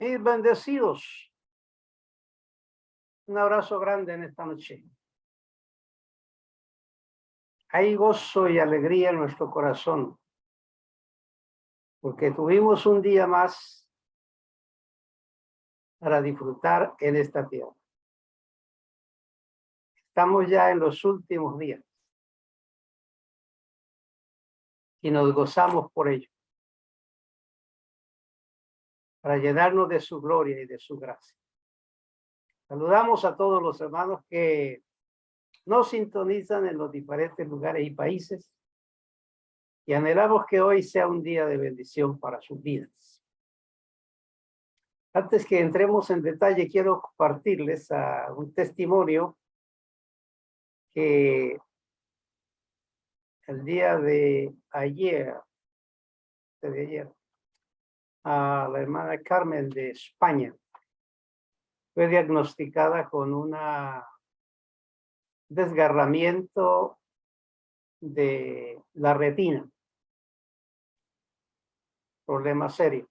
Y bendecidos. Un abrazo grande en esta noche. Hay gozo y alegría en nuestro corazón, porque tuvimos un día más para disfrutar en esta tierra. Estamos ya en los últimos días y nos gozamos por ello, para llenarnos de su gloria y de su gracia. Saludamos a todos los hermanos que nos sintonizan en los diferentes lugares y países y anhelamos que hoy sea un día de bendición para sus vidas. Antes que entremos en detalle, quiero compartirles un testimonio que el día de ayer, a la hermana Carmen de España fue diagnosticada con un desgarramiento de la retina, problema serio.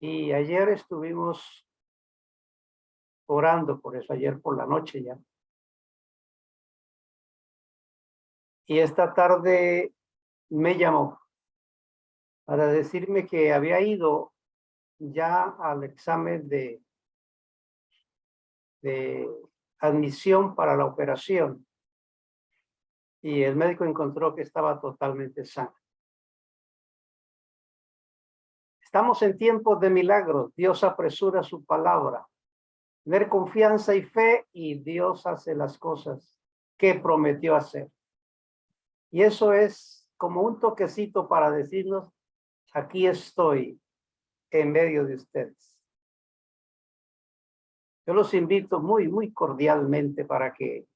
Y ayer estuvimos orando por eso, ayer por la noche ya. Y esta tarde me llamó para decirme que había ido ya al examen de admisión para la operación y el médico encontró que estaba totalmente sana. Estamos en tiempos de milagros. Dios apresura su palabra. Tener confianza y fe y Dios hace las cosas que prometió hacer. Y eso es como un toquecito para decirnos, aquí estoy en medio de ustedes. Yo los invito muy cordialmente para que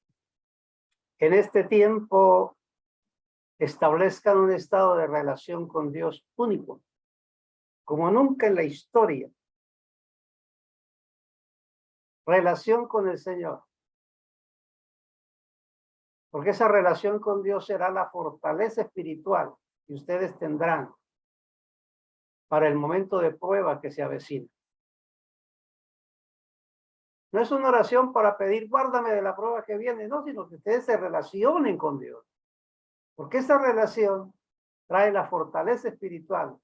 en este tiempo establezcan un estado de relación con Dios único, como nunca en la historia. Relación con el Señor. Porque esa relación con Dios será la fortaleza espiritual que ustedes tendrán para el momento de prueba que se avecina. No es una oración para pedir, guárdame de la prueba que viene, no, sino que ustedes se relacionen con Dios. Porque esa relación trae la fortaleza espiritual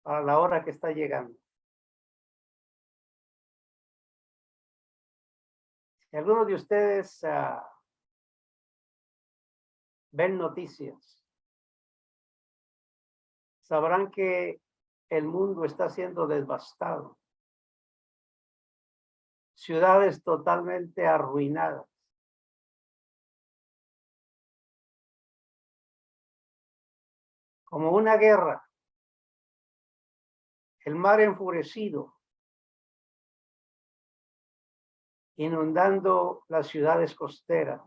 para la hora que está llegando. Si algunos de ustedes ven noticias, sabrán que el mundo está siendo devastado. Ciudades totalmente arruinadas. Como una guerra. El mar enfurecido, inundando las ciudades costeras,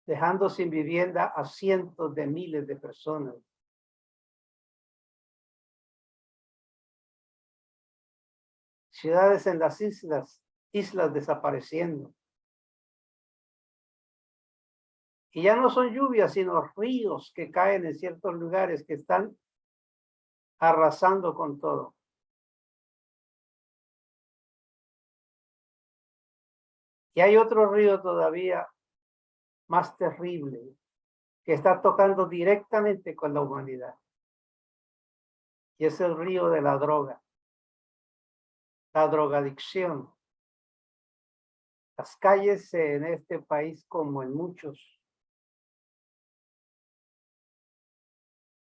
dejando sin vivienda a cientos de miles de personas. Ciudades en las islas desapareciendo. Y ya no son lluvias, sino ríos que caen en ciertos lugares que están arrasando con todo. Y hay otro río todavía más terrible que está tocando directamente con la humanidad. Y es el río de la droga, la drogadicción. Las calles en este país, como en muchos,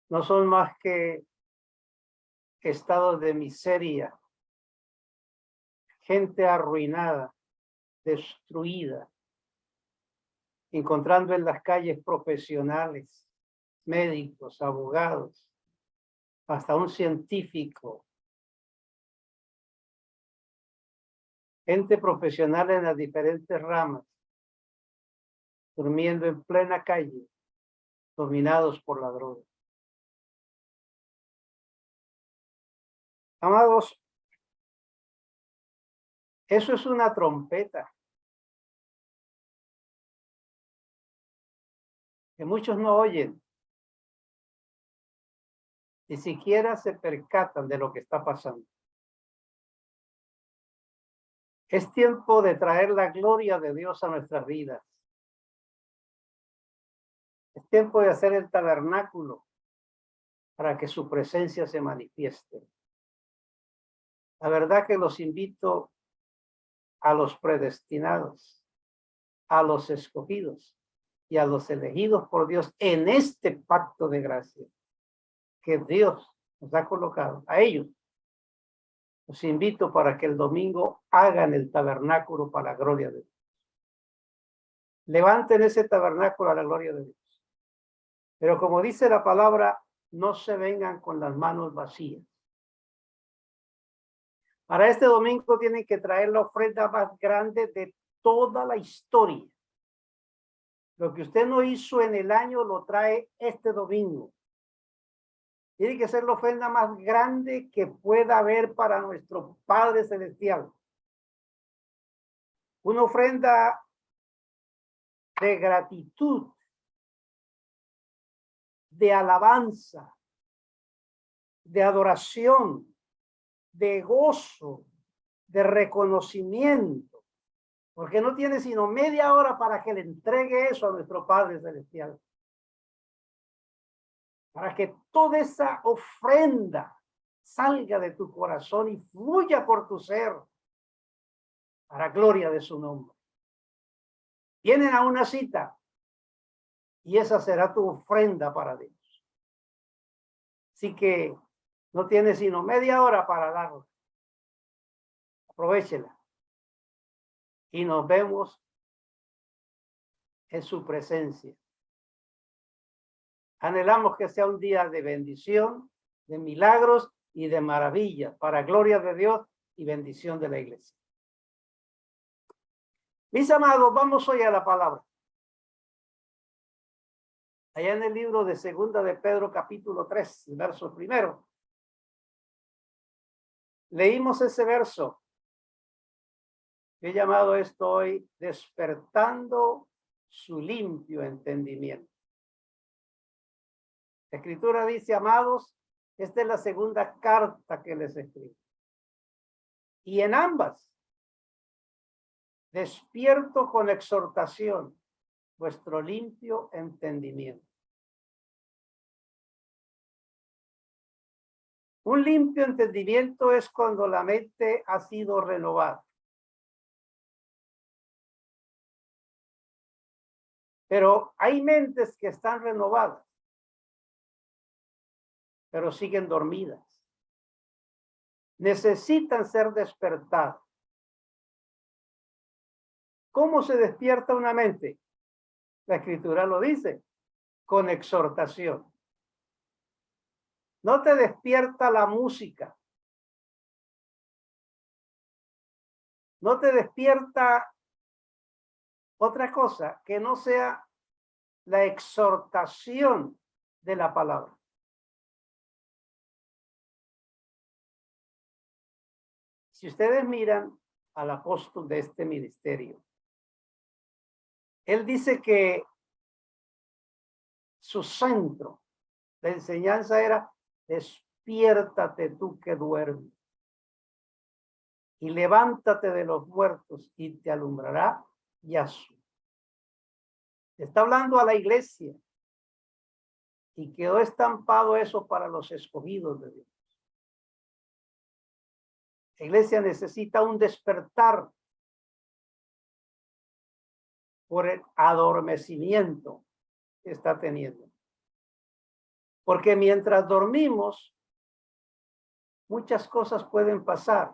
no son más que estados de miseria, gente arruinada, destruida, encontrando en las calles profesionales, médicos, abogados, hasta un científico, gente profesional en las diferentes ramas, durmiendo en plena calle, dominados por la droga. Amados, eso es una trompeta que muchos no oyen, Ni siquiera se percatan de lo que está pasando. Es tiempo de traer la gloria de Dios a nuestras vidas. Es tiempo de hacer el tabernáculo para que su presencia se manifieste. La verdad que los invito a los predestinados, a los escogidos y a los elegidos por Dios en este pacto de gracia que Dios nos ha colocado. A ellos los invito para que el domingo hagan el tabernáculo para la gloria de Dios. Levanten ese tabernáculo a la gloria de Dios. Pero como dice la palabra, no se vengan con las manos vacías. Para este domingo tienen que traer la ofrenda más grande de toda la historia. Lo que usted no hizo en el año lo trae este domingo. Tiene que ser la ofrenda más grande que pueda haber para nuestro Padre Celestial. Una ofrenda de gratitud, de alabanza, de adoración, de gozo, de reconocimiento, porque no tiene sino media hora para que le entregue eso a nuestro Padre Celestial. Para que toda esa ofrenda salga de tu corazón y fluya por tu ser, para gloria de su nombre. Vienen a una cita y esa será tu ofrenda para Dios. Así que no tienes sino media hora para darla. Aprovéchela. Y nos vemos en su presencia. Anhelamos que sea un día de bendición, de milagros y de maravilla para gloria de Dios y bendición de la iglesia. Mis amados, vamos hoy a la palabra. Allá en el libro de Segunda de Pedro, capítulo 3, verso 1. Leímos ese verso. He llamado esto hoy despertando su limpio entendimiento. La Escritura dice, amados, esta es la segunda carta que les escribo. Y en ambas, despierto con exhortación vuestro limpio entendimiento. Un limpio entendimiento es cuando la mente ha sido renovada. Pero hay mentes que están renovadas, pero siguen dormidas. Necesitan ser despertadas. ¿Cómo se despierta una mente? La Escritura lo dice, con exhortación. No te despierta la música. No te despierta otra cosa que no sea la exhortación de la palabra. Si ustedes miran al apóstol de este ministerio, él dice que su centro de enseñanza era despiértate tú que duermes y levántate de los muertos y te alumbrará Yahshua. Está hablando a la iglesia y quedó estampado eso para los escogidos de Dios. La iglesia necesita un despertar por el adormecimiento que está teniendo. Porque mientras dormimos, muchas cosas pueden pasar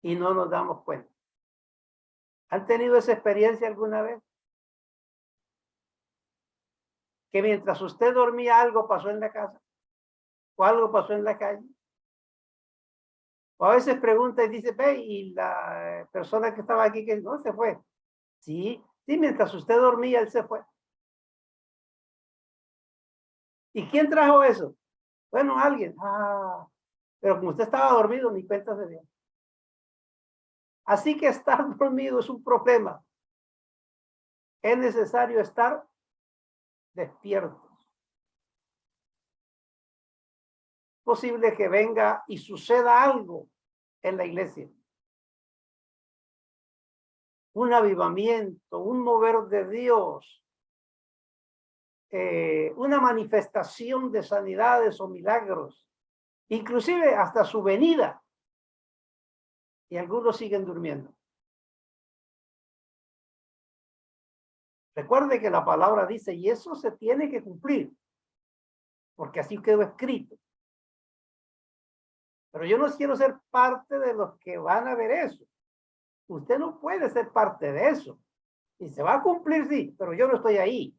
y no nos damos cuenta. ¿Han tenido esa experiencia alguna vez? Que mientras usted dormía algo pasó en la casa o algo pasó en la calle. O a veces pregunta y dice, ve, y la persona que estaba aquí, que no se fue. Sí, mientras usted dormía, él se fue. ¿Y quién trajo eso? Bueno, alguien. Pero como usted estaba dormido, ni cuenta se dio. Así que estar dormido es un problema. Es necesario estar despiertos. posible que venga y suceda algo en la iglesia. Un avivamiento, un mover de Dios, una manifestación de sanidades o milagros, inclusive hasta su venida. Y algunos siguen durmiendo. Recuerde que la palabra dice, y eso se tiene que cumplir, porque así quedó escrito. Pero yo no quiero ser parte de los que van a ver eso. Usted no puede ser parte de eso. Y se va a cumplir, sí, pero yo no estoy ahí.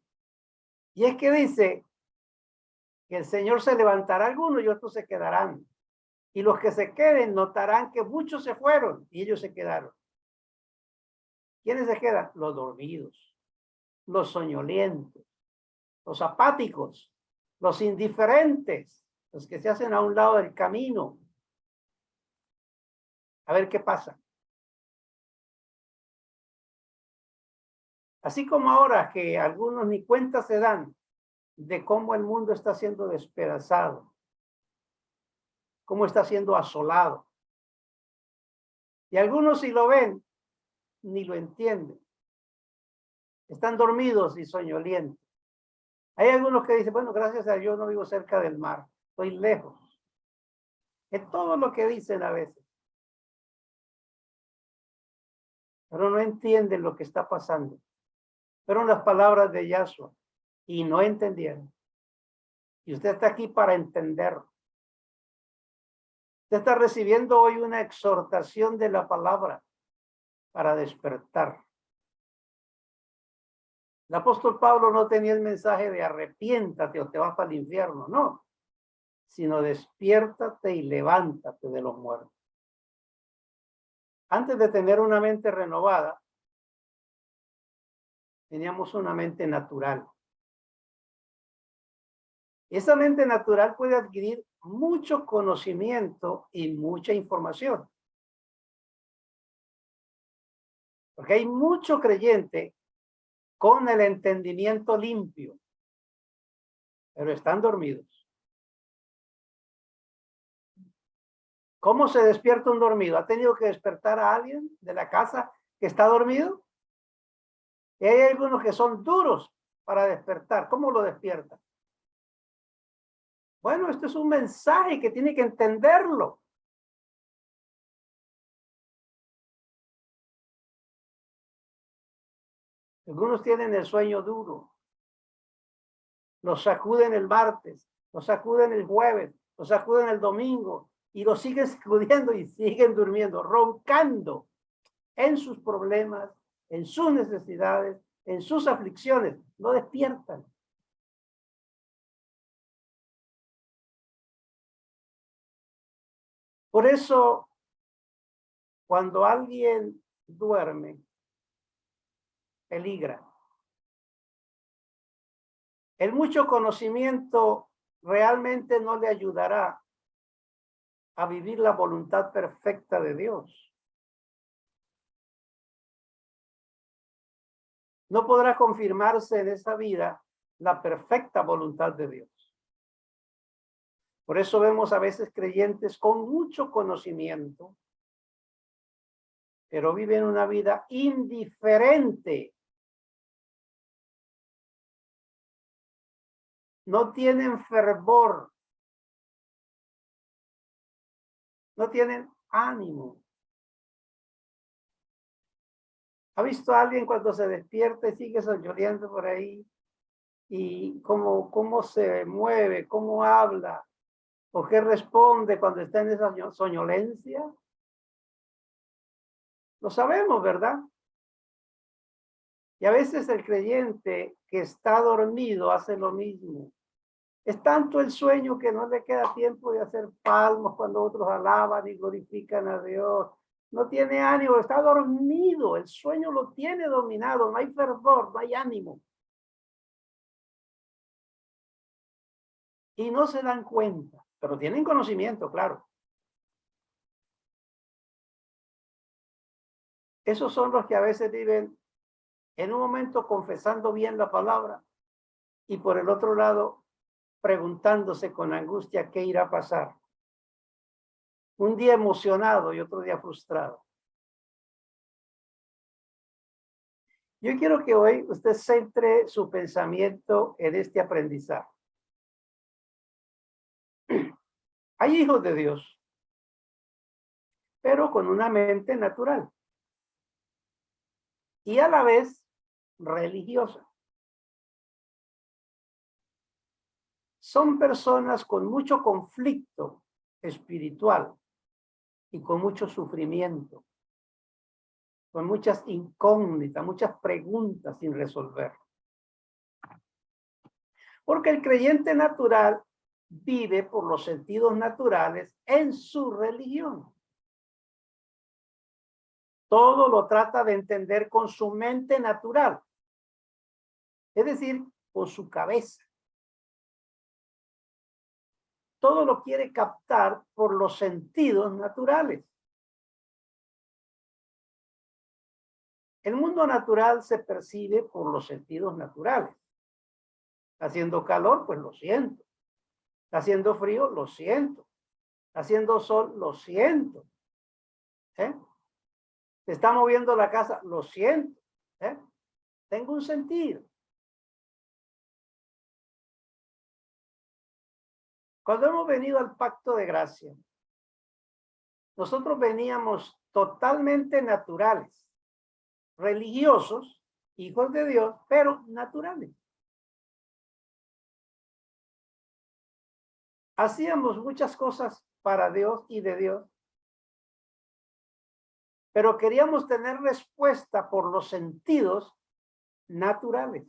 Y es que dice que el Señor se levantará algunos y otros se quedarán. Y los que se queden notarán que muchos se fueron y ellos se quedaron. ¿Quiénes se quedan? Los dormidos, los soñolientos, los apáticos, los indiferentes, los que se hacen a un lado del camino. A ver qué pasa. Así como ahora que algunos ni cuenta se dan de cómo el mundo está siendo despedazado, cómo está siendo asolado. Y algunos si lo ven, ni lo entienden. Están dormidos y soñolientos. Hay algunos que dicen, bueno, gracias a Dios no vivo cerca del mar, estoy lejos. Es todo lo que dicen a veces. Pero no entienden lo que está pasando. Fueron las palabras de Yahshua y no entendieron. Y usted está aquí para entenderlo. Usted está recibiendo hoy una exhortación de la palabra para despertar. El apóstol Pablo no tenía el mensaje de arrepiéntate o te vas para el infierno, no, sino despiértate y levántate de los muertos. Antes de tener una mente renovada, teníamos una mente natural. Esa mente natural puede adquirir mucho conocimiento y mucha información. Porque hay mucho creyente con el entendimiento limpio, pero están dormidos. ¿Cómo se despierta un dormido? ¿Ha tenido que despertar a alguien de la casa que está dormido? Y hay algunos que son duros para despertar. ¿Cómo lo despiertan? Bueno, esto es un mensaje que tiene que entenderlo. Algunos tienen el sueño duro. Los sacuden el martes, los sacuden el jueves, los sacuden el domingo y los siguen sacudiendo y siguen durmiendo, roncando en sus problemas, en sus necesidades, en sus aflicciones. No despiertan. Por eso, cuando alguien duerme, peligra. El mucho conocimiento realmente no le ayudará a vivir la voluntad perfecta de Dios. No podrá confirmarse en esa vida la perfecta voluntad de Dios. Por eso vemos a veces creyentes con mucho conocimiento, pero viven una vida indiferente. No tienen fervor. No tienen ánimo. ¿Ha visto a alguien cuando se despierta y sigue soñoliendo por ahí? Y cómo se mueve, cómo habla, o qué responde cuando está en esa soñolencia. Lo sabemos, ¿verdad? Y a veces el creyente que está dormido hace lo mismo. Es tanto el sueño que no le queda tiempo de hacer palmas cuando otros alaban y glorifican a Dios. No tiene ánimo, está dormido, el sueño lo tiene dominado, no hay fervor, no hay ánimo. Y no se dan cuenta, pero tienen conocimiento, claro. Esos son los que a veces viven en un momento confesando bien la palabra y por el otro lado preguntándose con angustia qué irá a pasar. Un día emocionado y otro día frustrado. Yo quiero que hoy usted centre su pensamiento en este aprendizaje. Hay hijos de Dios, pero con una mente natural y a la vez religiosa. Son personas con mucho conflicto espiritual y con mucho sufrimiento, con muchas incógnitas, muchas preguntas sin resolver. Porque el creyente natural vive por los sentidos naturales en su religión. Todo lo trata de entender con su mente natural, es decir, con su cabeza. Todo lo quiere captar por los sentidos naturales. El mundo natural se percibe por los sentidos naturales. Está haciendo calor, pues lo siento. Está haciendo frío, lo siento. Está haciendo sol, lo siento. Se está moviendo la casa, lo siento. Tengo un sentido. Cuando hemos venido al pacto de gracia, nosotros veníamos totalmente naturales, religiosos, hijos de Dios, pero naturales. Hacíamos muchas cosas para Dios y de Dios, pero queríamos tener respuesta por los sentidos naturales.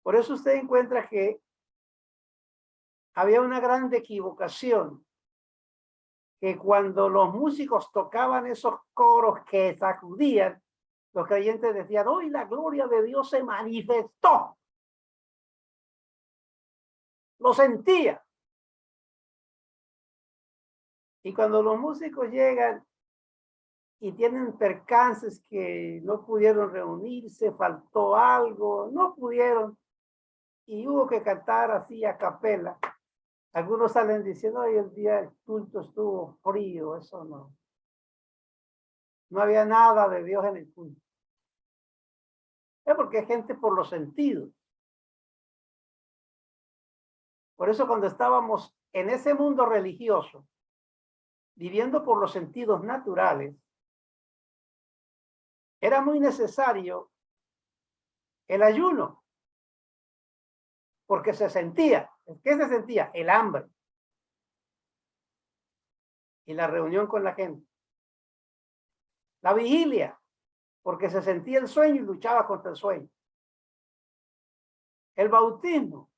Por eso usted encuentra que había una gran equivocación, que cuando los músicos tocaban esos coros que sacudían, los creyentes decían, hoy la gloria de Dios se manifestó. Lo sentía. Y cuando los músicos llegan y tienen percances que no pudieron reunirse, faltó algo, no pudieron, y hubo que cantar así a capela. Algunos salen diciendo, hoy el día del culto estuvo frío, eso no. No había nada de Dios en el culto. Es porque hay gente por los sentidos. Por eso cuando estábamos en ese mundo religioso, viviendo por los sentidos naturales, era muy necesario el ayuno, porque se sentía. ¿Qué se sentía? El hambre. Y la reunión con la gente. La vigilia, porque se sentía el sueño y luchaba contra el sueño. El bautismo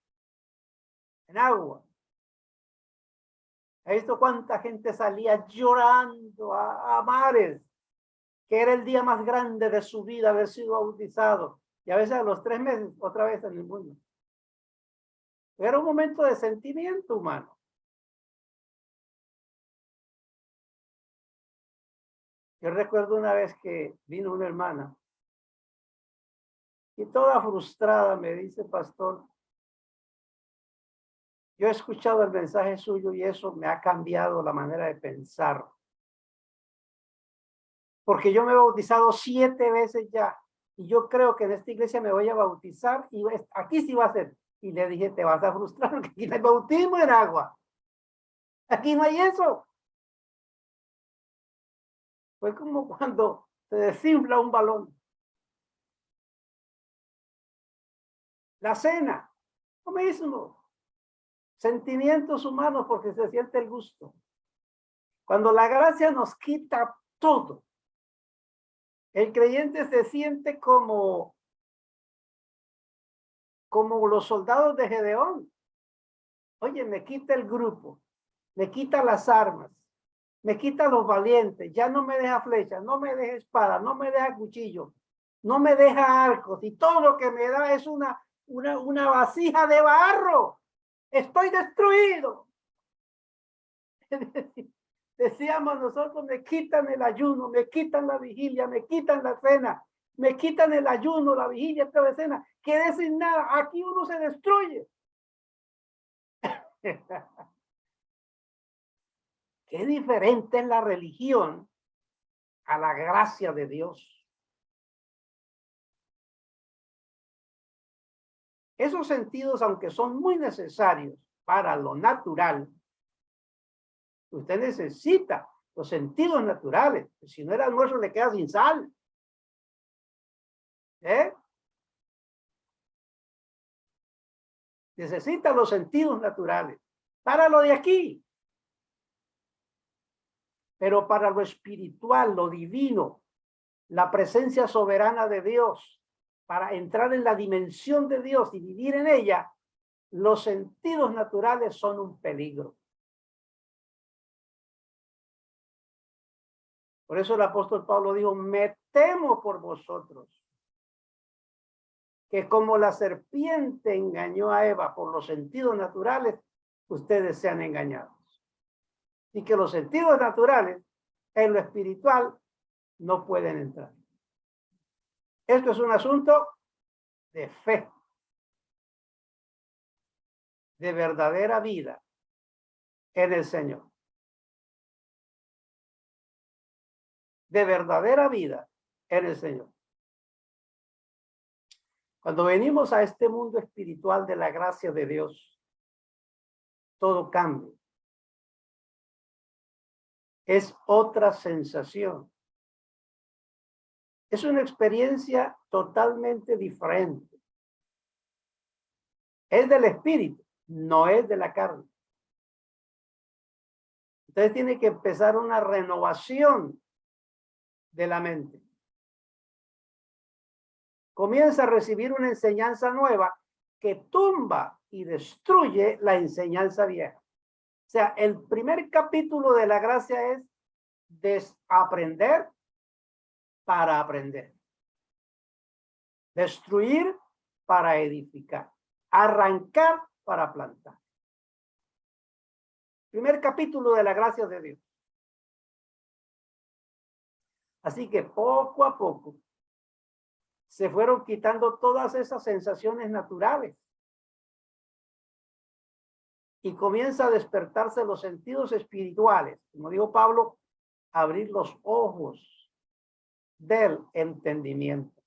en agua. ¿He visto cuánta gente salía llorando a mares? Que era el día más grande de su vida haber sido bautizado. Y a veces a los 3 meses, otra vez en el mundo. Era un momento de sentimiento humano. Yo recuerdo una vez que vino una hermana y toda frustrada me dice, pastor, yo he escuchado el mensaje suyo y eso me ha cambiado la manera de pensar. Porque yo me he bautizado 7 veces ya. Y yo creo que en esta iglesia me voy a bautizar y aquí sí va a ser. Y le dije, te vas a frustrar porque aquí no hay bautismo en agua. Aquí no hay eso. Fue como cuando se desinfla un balón. La cena, lo mismo. Sentimientos humanos porque se siente el gusto. Cuando la gracia nos quita todo, el creyente se siente como los soldados de Gedeón. Oye, me quita el grupo, me quita las armas, me quita los valientes, ya no me deja flechas, no me deja espada, no me deja cuchillo, no me deja arcos y todo lo que me da es una vasija de barro. Estoy destruido. Decíamos nosotros, me quitan el ayuno, me quitan la vigilia, me quitan la cena, me quitan el ayuno, la vigilia, esta cena, quedé sin nada. Aquí uno se destruye. Qué diferente es la religión a la gracia de Dios. Esos sentidos, aunque son muy necesarios para lo natural, usted necesita los sentidos naturales. Si no, el almuerzo le queda sin sal. Necesita los sentidos naturales para lo de aquí. Pero para lo espiritual, lo divino, la presencia soberana de Dios, para entrar en la dimensión de Dios y vivir en ella, los sentidos naturales son un peligro. Por eso el apóstol Pablo dijo, me temo por vosotros, que como la serpiente engañó a Eva por los sentidos naturales, ustedes sean engañados. Y que los sentidos naturales en lo espiritual no pueden entrar. Esto es un asunto de fe, de verdadera vida en el Señor. De verdadera vida en el Señor. Cuando venimos a este mundo espiritual de la gracia de Dios, todo cambia. Es otra sensación. Es una experiencia totalmente diferente. Es del espíritu, no es de la carne. Entonces tiene que empezar una renovación de la mente. Comienza a recibir una enseñanza nueva que tumba y destruye la enseñanza vieja. O sea, el primer capítulo de la gracia es desaprender para aprender. Destruir para edificar. Arrancar para plantar. Primer capítulo de la gracia de Dios. Así que poco a poco se fueron quitando todas esas sensaciones naturales. Y comienza a despertarse los sentidos espirituales. Como dijo Pablo, abrir los ojos del entendimiento.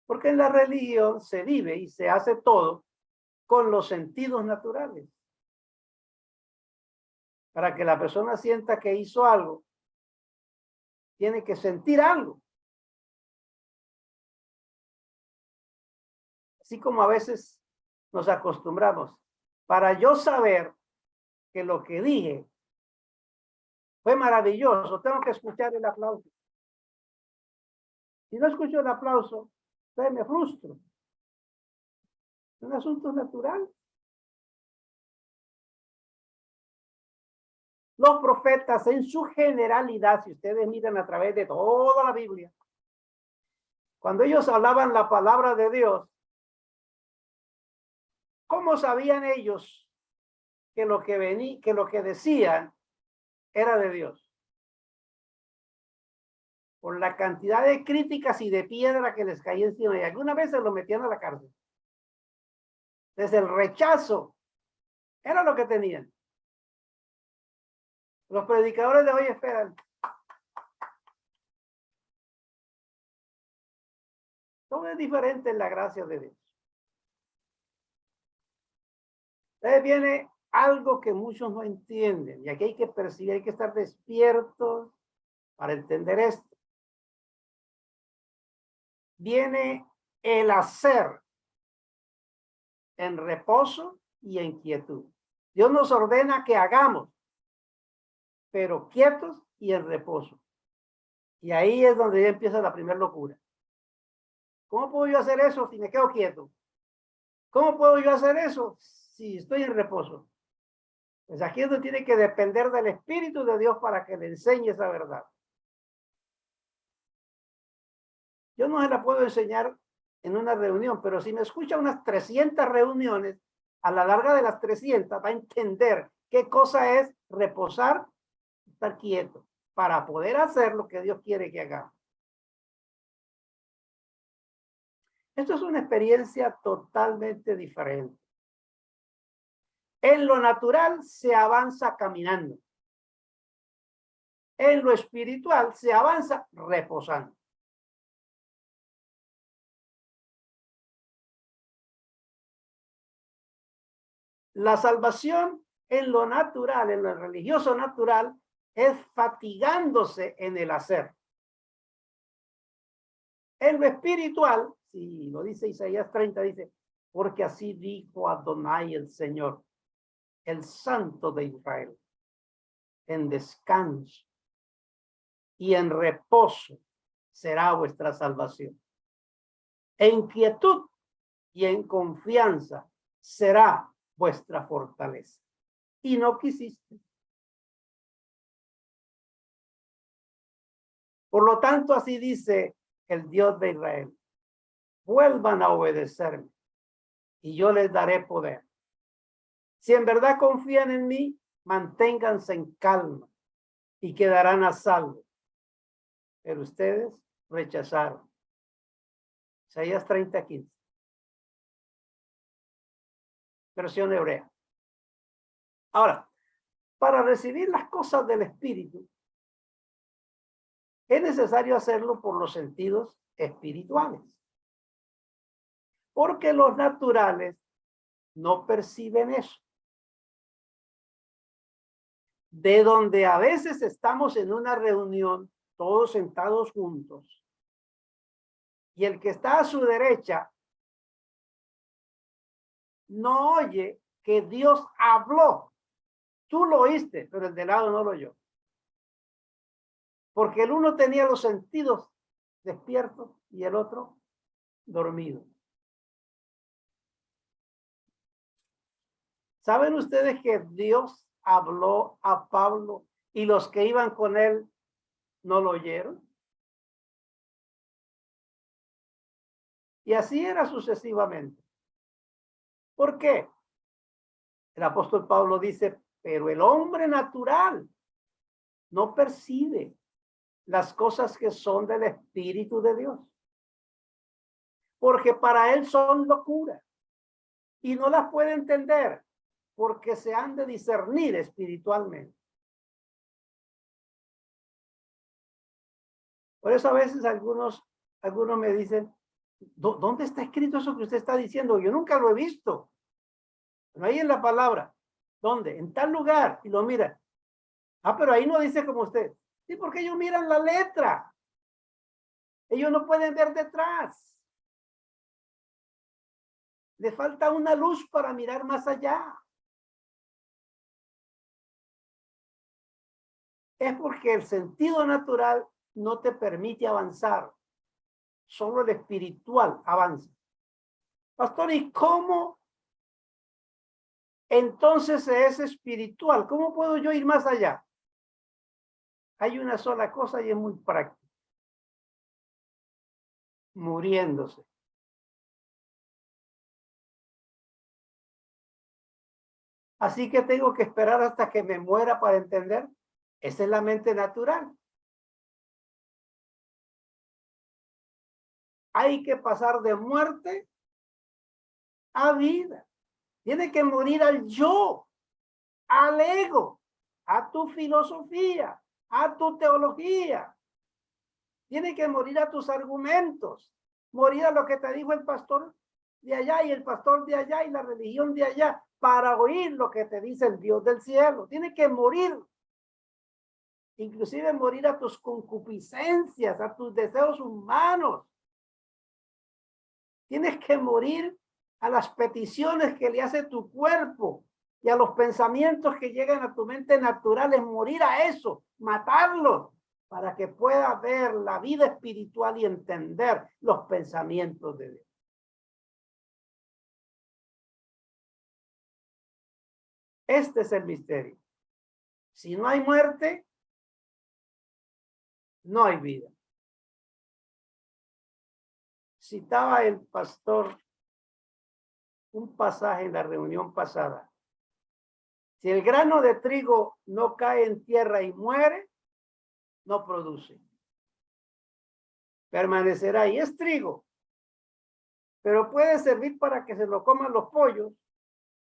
Porque en la religión se vive y se hace todo con los sentidos naturales. Para que la persona sienta que hizo algo, tiene que sentir algo. Así como a veces nos acostumbramos. Para yo saber que lo que dije fue maravilloso, tengo que escuchar el aplauso. Si no escucho el aplauso, entonces me frustro. Es un asunto natural. Los profetas en su generalidad, si ustedes miran a través de toda la Biblia, cuando ellos hablaban la palabra de Dios, ¿cómo sabían ellos que lo que decían era de Dios? Por la cantidad de críticas y de piedra que les caía encima, y alguna vez se lo metían a la cárcel. Desde el rechazo era lo que tenían. Los predicadores de hoy esperan. Todo es diferente en la gracia de Dios. Entonces viene algo que muchos no entienden, y aquí hay que percibir, hay que estar despiertos para entender esto. Viene el hacer en reposo y en quietud. Dios nos ordena que hagamos, pero quietos y en reposo. Y ahí es donde ya empieza la primera locura. ¿Cómo puedo yo hacer eso si me quedo quieto? ¿Cómo puedo yo hacer eso si estoy en reposo? Pues aquí es donde tiene que depender del Espíritu de Dios para que le enseñe esa verdad. Yo no se la puedo enseñar en una reunión, pero si me escucha unas 300 reuniones, a la larga de las 300 va a entender qué cosa es reposar, estar quieto, para poder hacer lo que Dios quiere que hagamos. Esto es una experiencia totalmente diferente. En lo natural se avanza caminando. En lo espiritual se avanza reposando. La salvación en lo natural, en lo religioso natural, es fatigándose en el hacer. En lo espiritual, si lo dice Isaías 30, dice, porque así dijo Adonai el Señor, el Santo de Israel, en descanso y en reposo será vuestra salvación. En quietud y en confianza será vuestra fortaleza. Y no quisiste. Por lo tanto, así dice el Dios de Israel, vuelvan a obedecerme y yo les daré poder. Si en verdad confían en mí, manténganse en calma y quedarán a salvo. Pero ustedes rechazaron. Isaías 30:15. Versión hebrea. Ahora, para recibir las cosas del Espíritu, es necesario hacerlo por los sentidos espirituales. Porque los naturales no perciben eso. De donde a veces estamos en una reunión, todos sentados juntos, y el que está a su derecha no oye que Dios habló. Tú lo oíste, pero el de lado no lo oyó. Porque el uno tenía los sentidos despiertos y el otro dormido. ¿Saben ustedes que Dios habló a Pablo y los que iban con él no lo oyeron? Y así era sucesivamente. ¿Por qué? El apóstol Pablo dice, pero el hombre natural no percibe las cosas que son del Espíritu de Dios. Porque para él son locura y no las puede entender porque se han de discernir espiritualmente. Por eso a veces algunos me dicen, ¿dónde está escrito eso que usted está diciendo? Yo nunca lo he visto. Pero ahí en la palabra. ¿Dónde? En tal lugar. Y lo mira. Ah, pero ahí no dice como usted. Sí, porque ellos miran la letra. Ellos no pueden ver detrás. Le falta una luz para mirar más allá. Es porque el sentido natural no te permite avanzar. Solo el espiritual avanza. Pastor, ¿y cómo entonces es espiritual? ¿Cómo puedo yo ir más allá? Hay una sola cosa y es muy práctica. Muriéndose. Así que tengo que esperar hasta que me muera para entender. Esa es la mente natural. Hay que pasar de muerte a vida. Tiene que morir al yo, al ego, a tu filosofía, a tu teología. Tiene que morir a tus argumentos, morir a lo que te dijo el pastor de allá y el pastor de allá y la religión de allá para oír lo que te dice el Dios del cielo. Tiene que morir, inclusive morir a tus concupiscencias, a tus deseos humanos. Tienes que morir a las peticiones que le hace tu cuerpo y a los pensamientos que llegan a tu mente naturales, morir a eso, matarlos, para que pueda ver la vida espiritual y entender los pensamientos de Dios. Este es el misterio. Si no hay muerte, no hay vida. Citaba el pastor un pasaje en la reunión pasada. Si el grano de trigo no cae en tierra y muere, no produce. Permanecerá y es trigo, pero puede servir para que se lo coman los pollos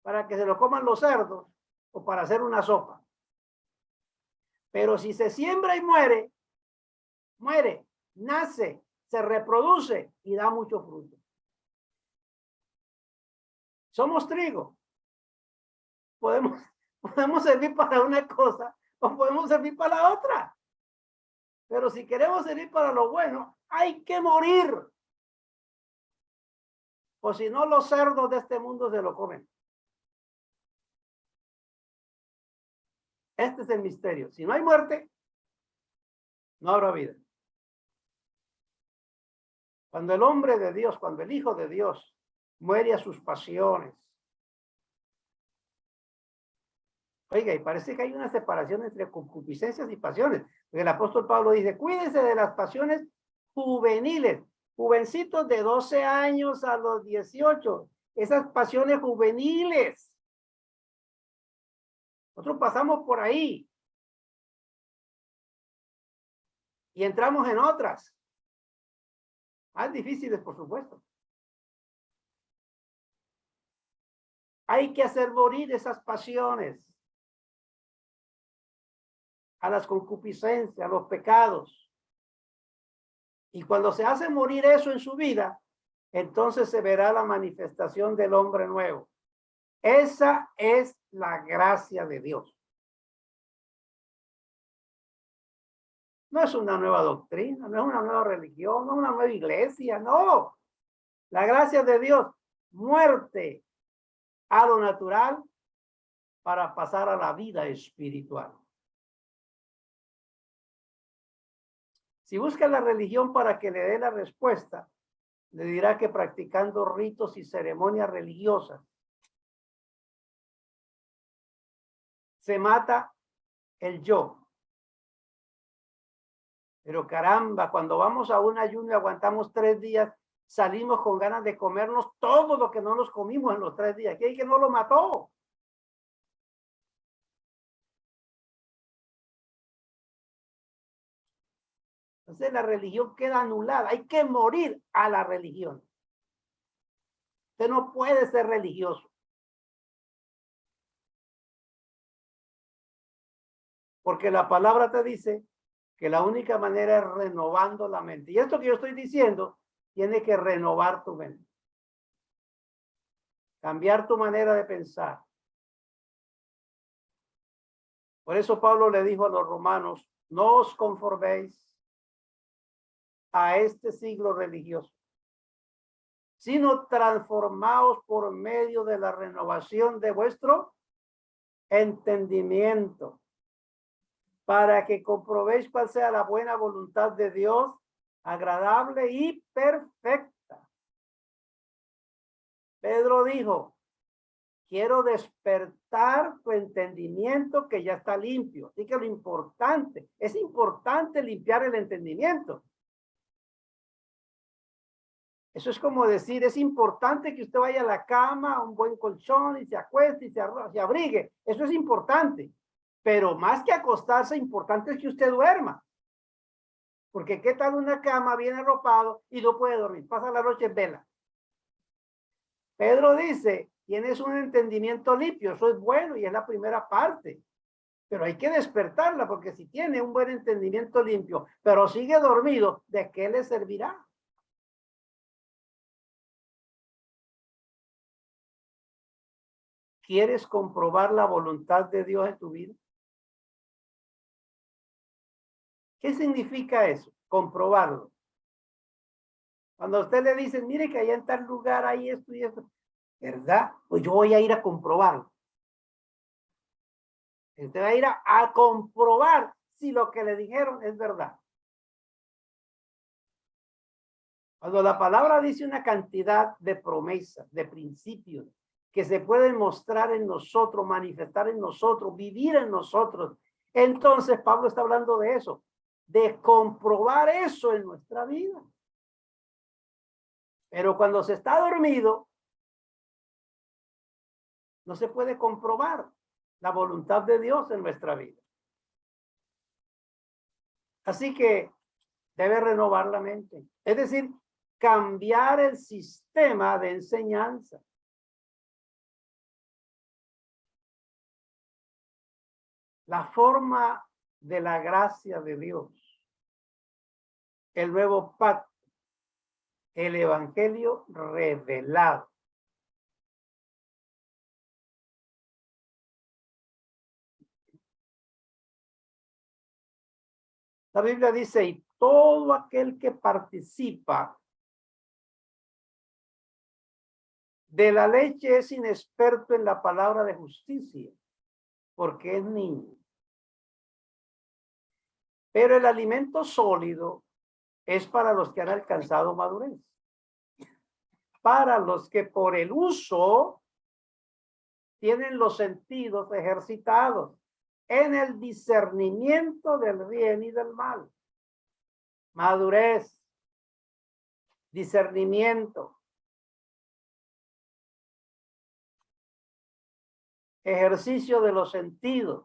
para que se lo coman los cerdos o para hacer una sopa. Pero si se siembra y muere, muere, nace, se reproduce y da mucho fruto. Somos trigo. Podemos servir para una cosa o podemos servir para la otra. Pero si queremos servir para lo bueno, hay que morir. O si no, los cerdos de este mundo se lo comen. Este es el misterio. Si no hay muerte, no habrá vida. Cuando el hombre de Dios, cuando el Hijo de Dios muere a sus pasiones. Oiga, y parece que hay una separación entre concupiscencias y pasiones. Porque el apóstol Pablo dice, cuídense de las pasiones juveniles, jovencitos de 12 años a los 18, esas pasiones juveniles. Nosotros pasamos por ahí y entramos en otras, más difíciles, por supuesto. Hay que hacer morir esas pasiones, a las concupiscencias, a los pecados. Y cuando se hace morir eso en su vida, entonces se verá la manifestación del hombre nuevo. Esa es la gracia de Dios. No es una nueva doctrina, no es una nueva religión, no es una nueva iglesia, no. La gracia de Dios, muerte a lo natural para pasar a la vida espiritual. Si busca la religión para que le dé la respuesta, le dirá que practicando ritos y ceremonias religiosas se mata el yo. Pero caramba, cuando vamos a un ayuno y aguantamos 3 días, salimos con ganas de comernos todo lo que no nos comimos en los 3 días. ¿Quién que no lo mató? Entonces la religión queda anulada. Hay que morir a la religión. Usted no puede ser religioso. Porque la palabra te dice que la única manera es renovando la mente. Y esto que yo estoy diciendo, tiene que renovar tu mente. Cambiar tu manera de pensar. Por eso Pablo le dijo a los romanos, no os conforméis a este siglo religioso, sino transformaos por medio de la renovación de vuestro entendimiento, para que comprobéis cuál sea la buena voluntad de Dios, agradable y perfecta. Pedro dijo, quiero despertar tu entendimiento que ya está limpio. Así que lo importante, es importante limpiar el entendimiento. Eso es como decir, es importante que usted vaya a la cama, a un buen colchón y se acueste y se abrigue. Eso es importante. Pero más que acostarse, importante es que usted duerma. Porque qué tal una cama bien arropado y no puede dormir, pasa la noche en vela. Pedro dice, tienes un entendimiento limpio, eso es bueno y es la primera parte. Pero hay que despertarla porque si tiene un buen entendimiento limpio, pero sigue dormido, ¿de qué le servirá? ¿Quieres comprobar la voluntad de Dios en tu vida? ¿Qué significa eso? Comprobarlo. Cuando a usted le dicen, mire que allá en tal lugar hay esto y esto, ¿verdad? Pues yo voy a ir a comprobarlo. Usted va a ir a comprobar si lo que le dijeron es verdad. Cuando la palabra dice una cantidad de promesas, de principios, que se pueden mostrar en nosotros, manifestar en nosotros, vivir en nosotros, entonces Pablo está hablando de eso, de comprobar eso en nuestra vida. Pero cuando se está dormido, no se puede comprobar la voluntad de Dios en nuestra vida. Así que debe renovar la mente. Es decir, cambiar el sistema de enseñanza. la forma de la gracia de Dios, el nuevo pacto, el evangelio revelado. La Biblia dice, y todo aquel que participa de la leche es inexperto en la palabra de justicia, porque es niño. Pero el alimento sólido es para los que han alcanzado madurez, para los que por el uso tienen los sentidos ejercitados en el discernimiento del bien y del mal. Madurez, discernimiento, ejercicio de los sentidos.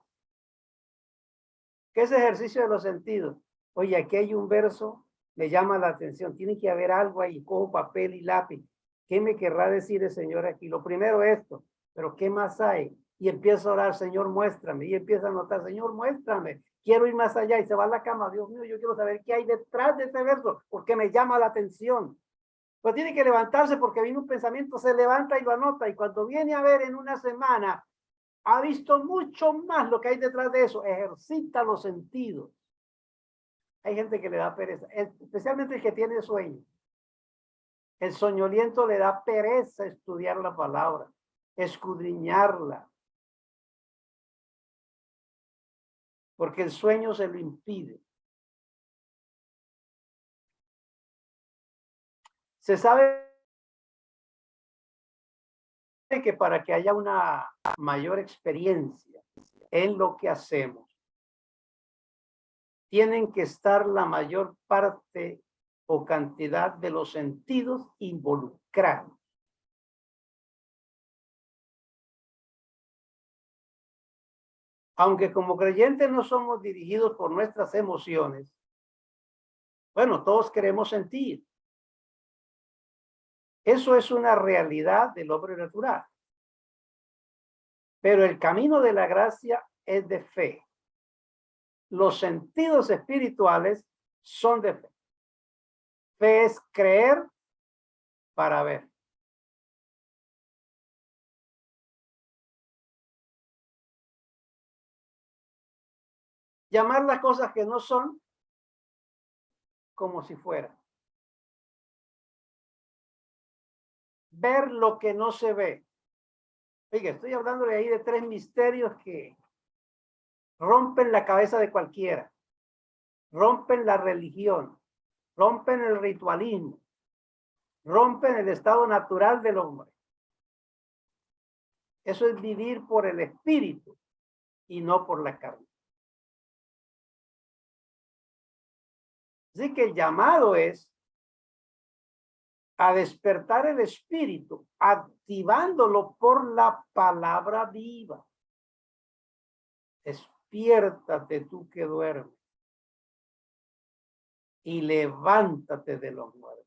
¿Qué es ejercicio de los sentidos? Oye, aquí hay un verso, me llama la atención, tiene que haber algo ahí, cojo papel y lápiz. ¿Qué me querrá decir el Señor aquí? Lo primero esto, pero ¿qué más hay? Y empiezo a orar, Señor, muéstrame. Y empieza a notar, Señor, muéstrame. Quiero ir más allá. Y se va a la cama. Dios mío, yo quiero saber qué hay detrás de este verso, porque me llama la atención. Pues tiene que levantarse porque viene un pensamiento, se levanta y lo anota. Y cuando viene a ver en una semana, ha visto mucho más lo que hay detrás de eso. Ejercita los sentidos. Hay gente que le da pereza, especialmente el que tiene sueño. El soñoliento le da pereza estudiar la palabra, escudriñarla, porque el sueño se lo impide. Se sabe que para que haya una mayor experiencia en lo que hacemos, tienen que estar la mayor parte o cantidad de los sentidos involucrados. Aunque como creyentes no somos dirigidos por nuestras emociones, bueno, todos queremos sentir. Eso es una realidad del hombre natural. Pero el camino de la gracia es de fe. Los sentidos espirituales son de fe. Fe es creer para ver. Llamar las cosas que no son como si fueran. Ver lo que no se ve. Oiga, estoy hablando de ahí de tres misterios que rompen la cabeza de cualquiera. Rompen la religión. Rompen el ritualismo. Rompen el estado natural del hombre. Eso es vivir por el espíritu y no por la carne. Así que el llamado es a despertar el espíritu, activándolo por la palabra viva. Despiértate tú que duermes y levántate de los muertos.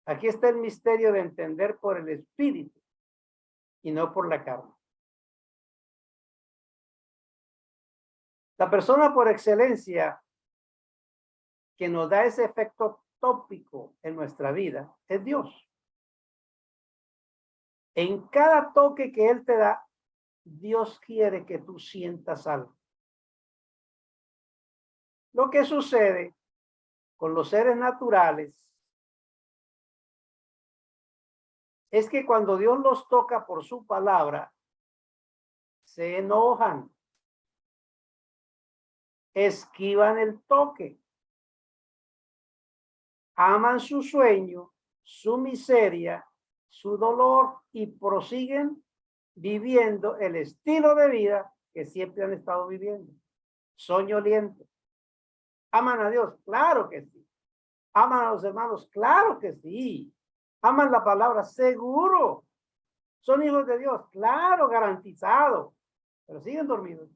Aquí está el misterio de entender por el espíritu y no por la carne. La persona por excelencia que nos da ese efecto tópico en nuestra vida es Dios. En cada toque que Él te da, Dios quiere que tú sientas algo. Lo que sucede con los seres naturales es que cuando Dios los toca por su palabra, se enojan, esquivan el toque, aman su sueño, su miseria, su dolor y prosiguen viviendo el estilo de vida que siempre han estado viviendo. Soñoliento. ¿Aman a Dios? Claro que sí. ¿Aman a los hermanos? Claro que sí. ¿Aman la palabra? Seguro. ¿Son hijos de Dios? Claro, garantizado. Pero siguen dormidos.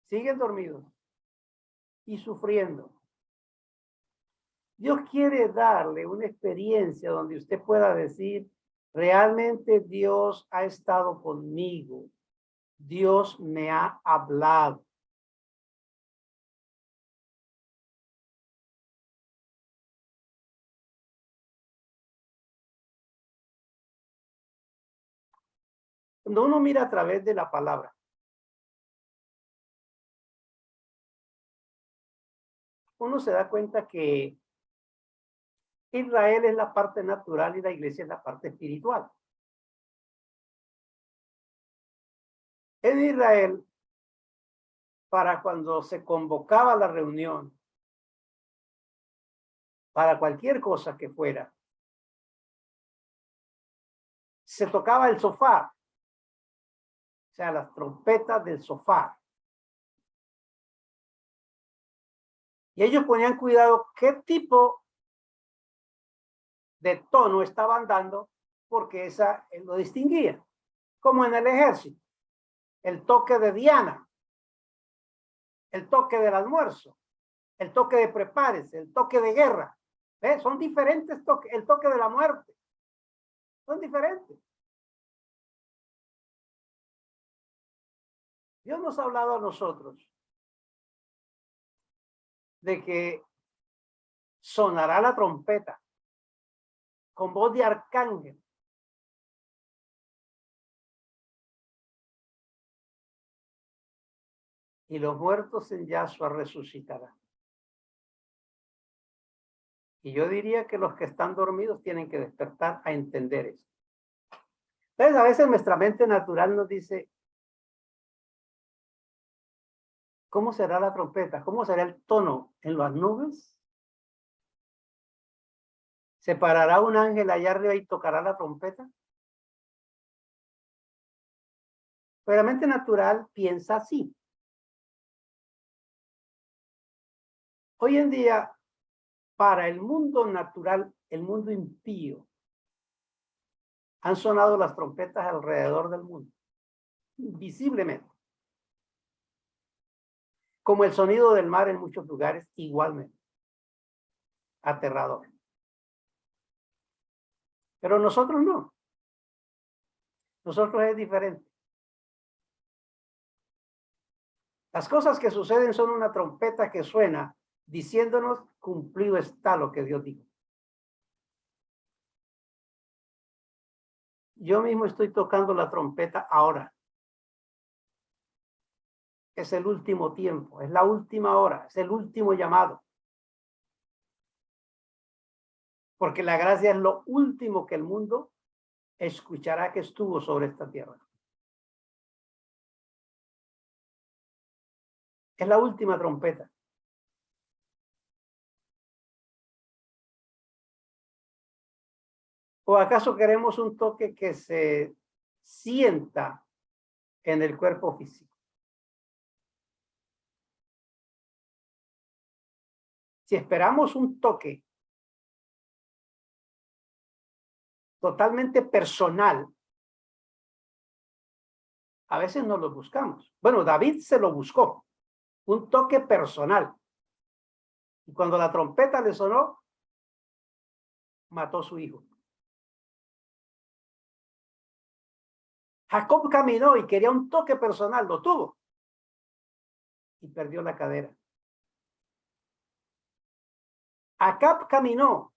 Siguen dormidos y sufriendo. Dios quiere darle una experiencia donde usted pueda decir, Realmente Dios ha estado conmigo. Dios me ha hablado. Cuando uno mira a través de la palabra, uno se da cuenta que Israel es la parte natural y la iglesia es la parte espiritual. En Israel, para cuando se convocaba la reunión, para cualquier cosa que fuera, se tocaba el sofá, o sea, las trompetas del sofá. Y ellos ponían cuidado qué tipo de tono estaban dando, porque esa lo distinguía, como en el ejército, el toque de Diana, el toque del almuerzo, el toque de prepárese, el toque de guerra. ¿Ves? Son diferentes toques, el toque de la muerte, son diferentes. Dios nos ha hablado a nosotros de que sonará la trompeta con voz de arcángel. Y los muertos en Yahshua resucitarán. Y yo diría que los que están dormidos tienen que despertar a entender eso. Entonces, a veces nuestra mente natural nos dice, ¿cómo será la trompeta? ¿Cómo será el tono en las nubes? ¿Se parará un ángel allá arriba y tocará la trompeta? Pero la mente natural piensa así. Hoy en día, para el mundo natural, el mundo impío, han sonado las trompetas alrededor del mundo, visiblemente. Como el sonido del mar en muchos lugares, igualmente. Aterrador. Pero nosotros no. Nosotros es diferente. Las cosas que suceden son una trompeta que suena diciéndonos cumplido está lo que Dios dijo. Yo mismo estoy tocando la trompeta ahora. Es el último tiempo, es la última hora, es el último llamado. Porque la gracia es lo último que el mundo escuchará que estuvo sobre esta tierra. Es la última trompeta. ¿O acaso queremos un toque que se sienta en el cuerpo físico? Si esperamos un toque totalmente personal, a veces no lo buscamos. Bueno, David se lo buscó, un toque personal. Y cuando la trompeta le sonó, mató a su hijo. Jacob caminó y quería un toque personal, lo tuvo. Y perdió la cadera. Acab caminó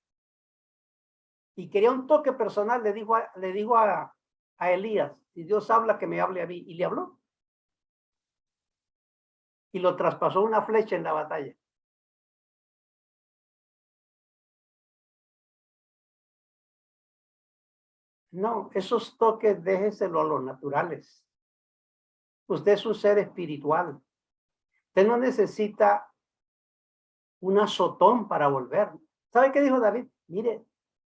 y quería un toque personal, le dijo a Elías, si Dios habla, que me hable a mí. Y le habló. Y lo traspasó una flecha en la batalla. No, esos toques déjeselo a los naturales. Usted es un ser espiritual. Usted no necesita un azotón para volver. ¿Sabe qué dijo David? Mire,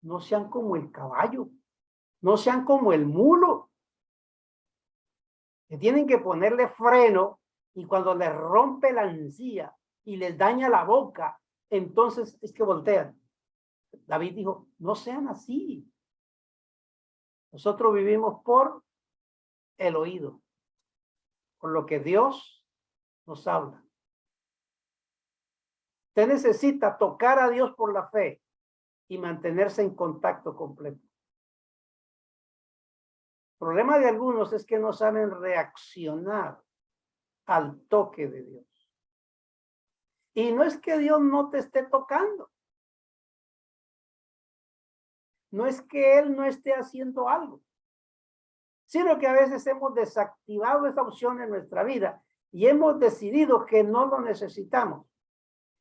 no sean como el caballo, no sean como el mulo, que tienen que ponerle freno y cuando les rompe la encía y les daña la boca, entonces es que voltean. David dijo, no sean así. Nosotros vivimos por el oído, por lo que Dios nos habla. Usted necesita tocar a Dios por la fe y mantenerse en contacto completo. problema de algunos es que no saben reaccionar al toque de Dios. Y no es que Dios no te esté tocando. No es que Él no esté haciendo algo, sino que a veces hemos desactivado esa opción en nuestra vida y hemos decidido que no lo necesitamos.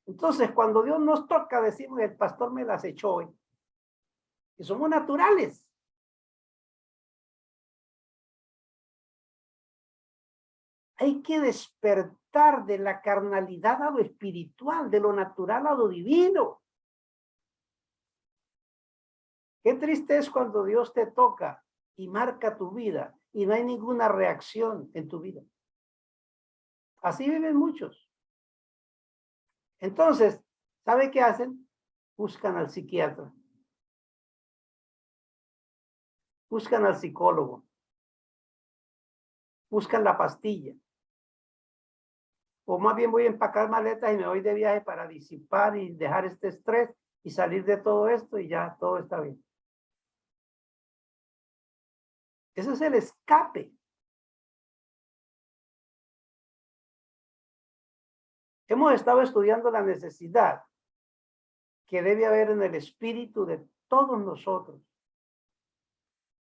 Entonces, cuando Dios nos toca, decimos, el pastor me las echó hoy. Y somos naturales. Hay que despertar de la carnalidad a lo espiritual, de lo natural a lo divino. Qué triste es cuando Dios te toca y marca tu vida y no hay ninguna reacción en tu vida. Así viven muchos. Entonces, ¿sabe qué hacen? Buscan al psiquiatra. Buscan al psicólogo. Buscan la pastilla. O más bien voy a empacar maletas y me voy de viaje para disipar y dejar este estrés y salir de todo esto y ya todo está bien. Ese es el escape. Hemos estado estudiando la necesidad que debe haber en el espíritu de todos nosotros.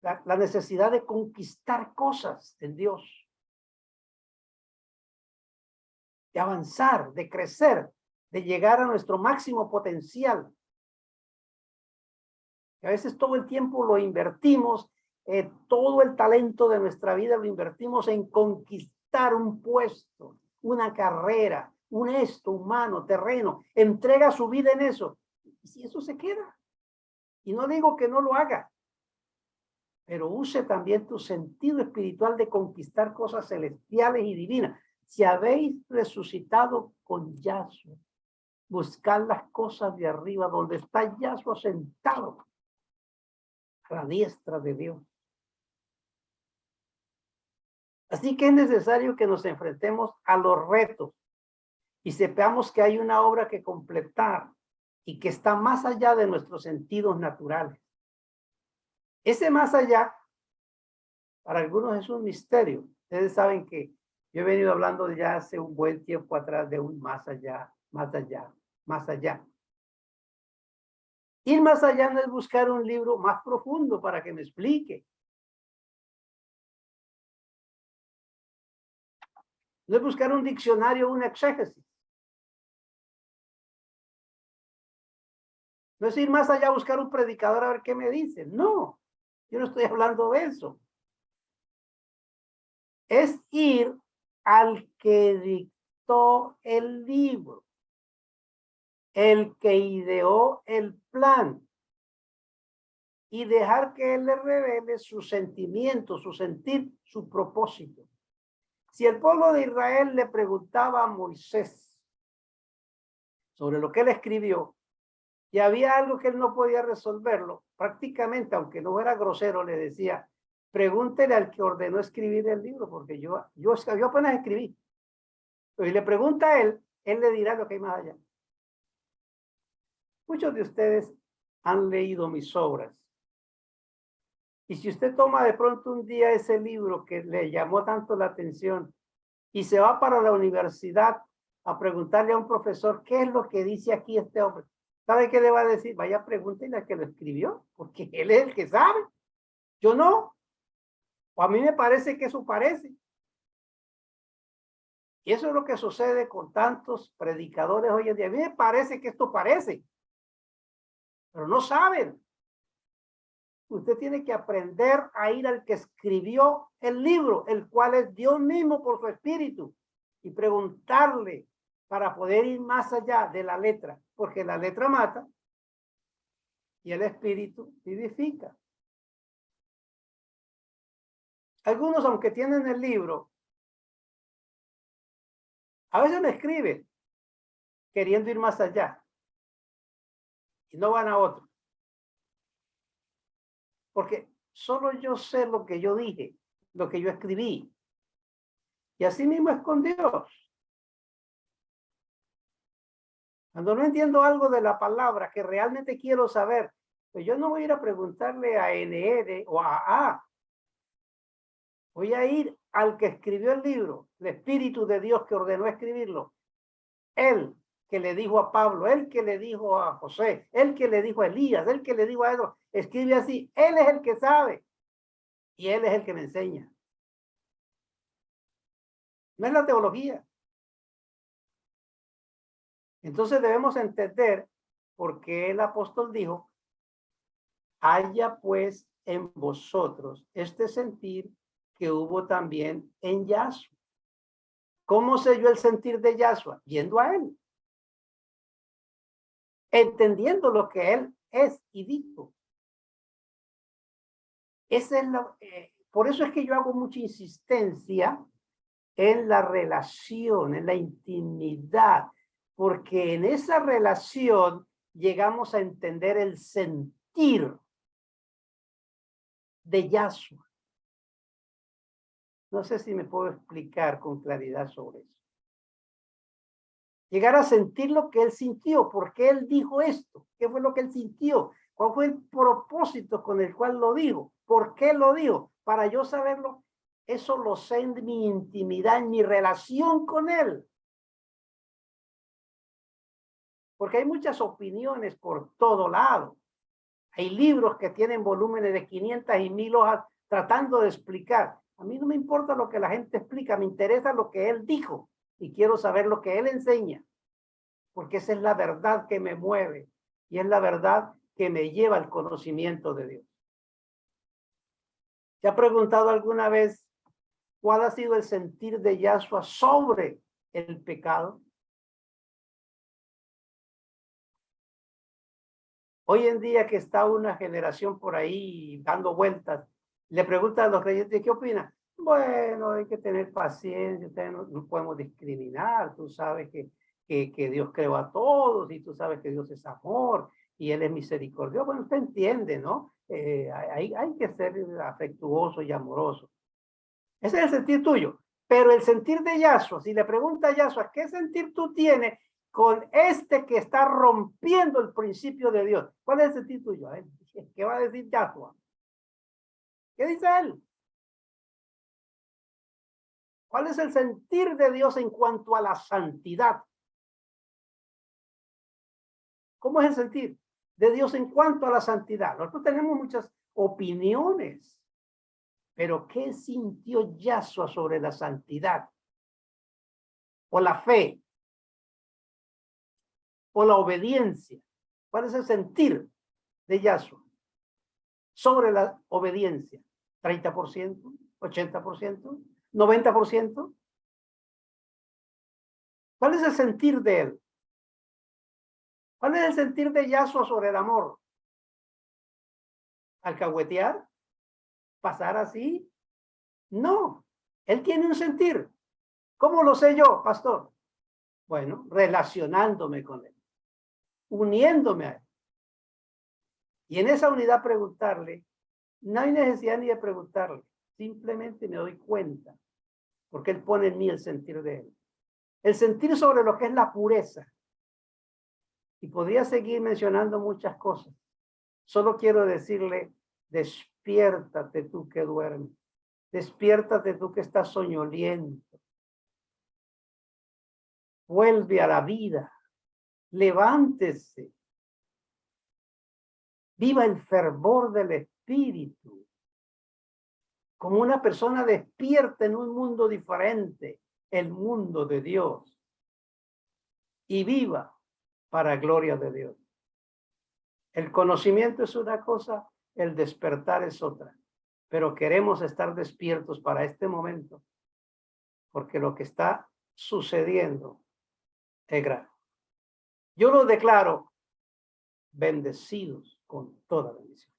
La necesidad de conquistar cosas en Dios. De avanzar, de crecer, de llegar a nuestro máximo potencial. A veces todo el tiempo lo invertimos, todo el talento de nuestra vida lo invertimos en conquistar un puesto, una carrera, un esto humano, terreno. Entrega su vida en eso. Y si eso se queda. Y no digo que no lo haga, pero use también tu sentido espiritual de conquistar cosas celestiales y divinas. Si habéis resucitado con Yahshua, buscad las cosas de arriba, donde está Yahshua sentado a la diestra de Dios. Así que es necesario que nos enfrentemos a los retos y sepamos que hay una obra que completar y que está más allá de nuestros sentidos naturales. Ese más allá, para algunos es un misterio. Ustedes saben que yo he venido hablando ya hace un buen tiempo atrás de un más allá, más allá, más allá. Ir más allá no es buscar un libro más profundo para que me explique. No es buscar un diccionario o un exégesis. No es ir más allá a buscar un predicador a ver qué me dice. No, yo no estoy hablando de eso. Es ir al que dictó el libro, el que ideó el plan, y dejar que él le revele sus sentimientos, su sentir, su propósito. Si el pueblo de Israel le preguntaba a Moisés sobre lo que él escribió, y había algo que él no podía resolverlo, prácticamente, aunque no era grosero, le decía, pregúntele al que ordenó escribir el libro, porque yo apenas escribí. Pero si le pregunta a él le dirá lo que hay más allá. Muchos de ustedes han leído mis obras. Y si usted toma de pronto un día ese libro que le llamó tanto la atención y se va para la universidad a preguntarle a un profesor qué es lo que dice aquí este hombre, ¿sabe qué le va a decir? Vaya, pregúntele al que lo escribió, porque él es el que sabe. Yo no. O a mí me parece que eso parece. Y eso es lo que sucede con tantos predicadores hoy en día. A mí me parece que esto parece, pero no saben. Usted tiene que aprender a ir al que escribió el libro, el cual es Dios mismo por su espíritu, y preguntarle para poder ir más allá de la letra, porque la letra mata y el espíritu vivifica. Algunos, aunque tienen el libro, a veces me escriben queriendo ir más allá y no van a otro. Porque solo yo sé lo que yo dije, lo que yo escribí. Y así mismo es con Dios. Cuando no entiendo algo de la palabra que realmente quiero saber, pues yo no voy a ir a preguntarle a NR o a A. Voy a ir al que escribió el libro, el Espíritu de Dios que ordenó escribirlo. Él que le dijo a Pablo, él que le dijo a José, él que le dijo a Elías, él que le dijo a Edro, escribe así. Él es el que sabe y él es el que me enseña. No es la teología. Entonces debemos entender por qué el apóstol dijo, haya pues en vosotros este sentir que hubo también en Yahshua. ¿Cómo sé yo el sentir de Yahshua? Yendo a él. Entendiendo lo que él es y dijo. Esa es por eso es que yo hago mucha insistencia en la relación, en la intimidad, porque en esa relación llegamos a entender el sentir de Yahshua. No sé si me puedo explicar con claridad sobre eso. Llegar a sentir lo que él sintió, por qué él dijo esto, qué fue lo que él sintió, cuál fue el propósito con el cual lo dijo, por qué lo dijo, para yo saberlo. Eso lo sé en mi intimidad, en mi relación con él. Porque hay muchas opiniones por todo lado. Hay libros que tienen volúmenes de 500 y 1000 hojas tratando de explicar. A mí no me importa lo que la gente explica, me interesa lo que él dijo y quiero saber lo que él enseña, porque esa es la verdad que me mueve y es la verdad que me lleva al conocimiento de Dios. ¿Se ha preguntado alguna vez cuál ha sido el sentir de Yahshua sobre el pecado? Hoy en día que está una generación por ahí dando vueltas, le preguntan a los creyentes, ¿qué opinan? Bueno, hay que tener paciencia, no podemos discriminar, tú sabes que Dios creó a todos y tú sabes que Dios es amor y Él es misericordioso. Bueno, usted entiende, ¿no? Hay que ser afectuoso y amoroso. Ese es el sentir tuyo. Pero el sentir de Yahshua, si le pregunta a Yahshua, ¿qué sentir tú tienes con este que está rompiendo el principio de Dios? ¿Cuál es el sentir tuyo? ¿Qué va a decir Yahshua? ¿Qué dice él? ¿Cuál es el sentir de Dios en cuanto a la santidad? ¿Cómo es el sentir de Dios en cuanto a la santidad? Nosotros tenemos muchas opiniones, pero ¿qué sintió Yahshua sobre la santidad? O la fe, o la obediencia. ¿Cuál es el sentir de Yahshua sobre la obediencia? ¿30%? ¿80%? ¿90%? ¿Cuál es el sentir de él? ¿Cuál es el sentir de Yahshua sobre el amor? ¿Alcahuetear? ¿Pasar así? No, él tiene un sentir. ¿Cómo lo sé yo, pastor? Bueno, relacionándome con él, uniéndome a él. Y en esa unidad preguntarle, no hay necesidad ni de preguntarle, simplemente me doy cuenta, porque él pone en mí el sentir de él. El sentir sobre lo que es la pureza. Y podría seguir mencionando muchas cosas. Solo quiero decirle, despiértate tú que duermes. Despiértate tú que estás soñoliento. Vuelve a la vida. Levántese. Viva el fervor del espíritu. Como una persona despierta en un mundo diferente, el mundo de Dios. Y viva para gloria de Dios. El conocimiento es una cosa, el despertar es otra. Pero queremos estar despiertos para este momento, porque lo que está sucediendo es grave. Yo los declaro bendecidos con toda bendición.